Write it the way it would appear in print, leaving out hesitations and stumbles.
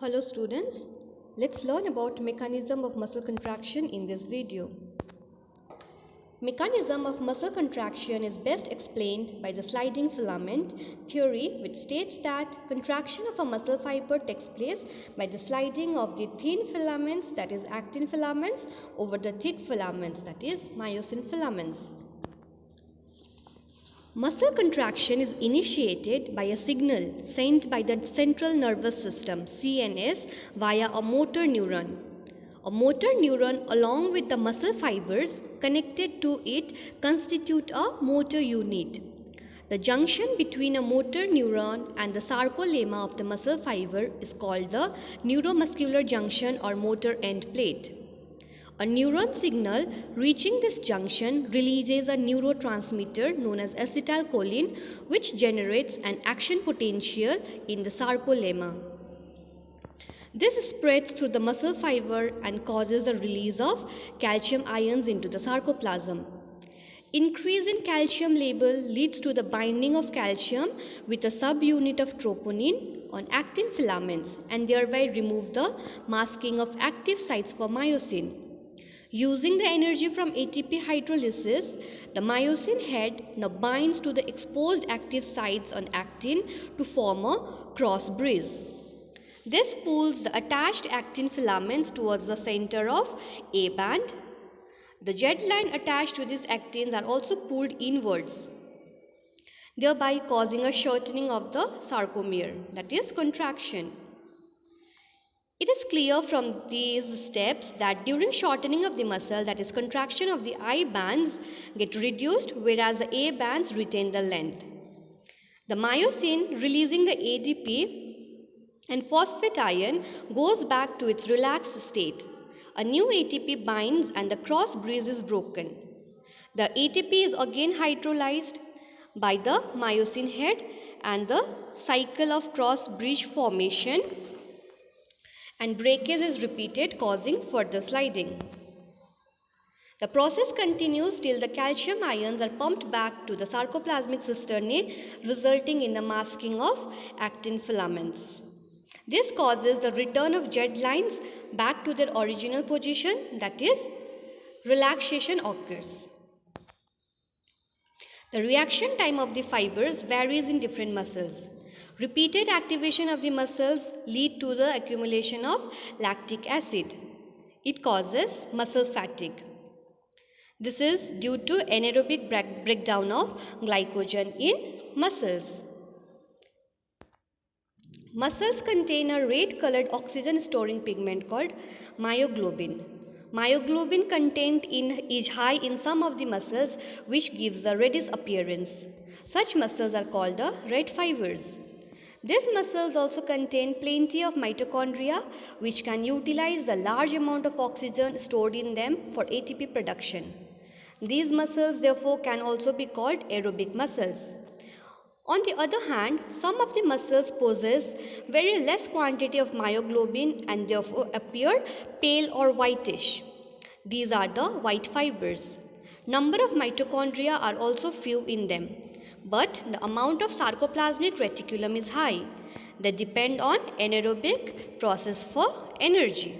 Hello students, let's learn about mechanism of muscle contraction in this video. Mechanism of muscle contraction is best explained by the sliding filament theory, which states that contraction of a muscle fiber takes place by the sliding of the thin filaments, that is actin filaments, over the thick filaments, that is myosin filaments. Muscle contraction is initiated by a signal sent by the central nervous system CNS via a motor neuron. A motor neuron along with the muscle fibers connected to it constitute a motor unit. The junction between a motor neuron and the sarcolemma of the muscle fiber is called the neuromuscular junction or motor end plate. A neuron signal reaching this junction releases a neurotransmitter known as acetylcholine, which generates an action potential in the sarcolemma. This spreads through the muscle fiber and causes the release of calcium ions into the sarcoplasm. Increase in calcium level leads to the binding of calcium with a subunit of troponin on actin filaments and thereby remove the masking of active sites for myosin. Using the energy from ATP hydrolysis, the myosin head now binds to the exposed active sites on actin to form a cross bridge. This pulls the attached actin filaments towards the center of A band. The jet line attached to these actins are also pulled inwards, thereby causing a shortening of the sarcomere, that is contraction. It is clear from these steps that during shortening of the muscle, that is contraction of the I bands get reduced, whereas the A bands retain the length. The myosin releasing the ADP and phosphate ion goes back to its relaxed state. A new ATP binds and the cross bridge is broken. The ATP is again hydrolyzed by the myosin head and the cycle of cross bridge formation and breakage is repeated, causing further sliding. The process continues till the calcium ions are pumped back to the sarcoplasmic cisternae, resulting in the masking of actin filaments. This causes the return of jet lines back to their original position, that is, relaxation occurs. The reaction time of the fibers varies in different muscles. Repeated activation of the muscles lead to the accumulation of lactic acid. It causes muscle fatigue. This is due to anaerobic breakdown of glycogen in muscles. Muscles contain a red-colored oxygen-storing pigment called myoglobin. Myoglobin content is high in some of the muscles, which gives the reddish appearance. Such muscles are called the red fibers. These muscles also contain plenty of mitochondria, which can utilize the large amount of oxygen stored in them for ATP production. These muscles therefore can also be called aerobic muscles. On the other hand, some of the muscles possess very less quantity of myoglobin and therefore appear pale or whitish. These are the white fibers. Number of mitochondria are also few in them, but the amount of sarcoplasmic reticulum is high. They depend on anaerobic process for energy.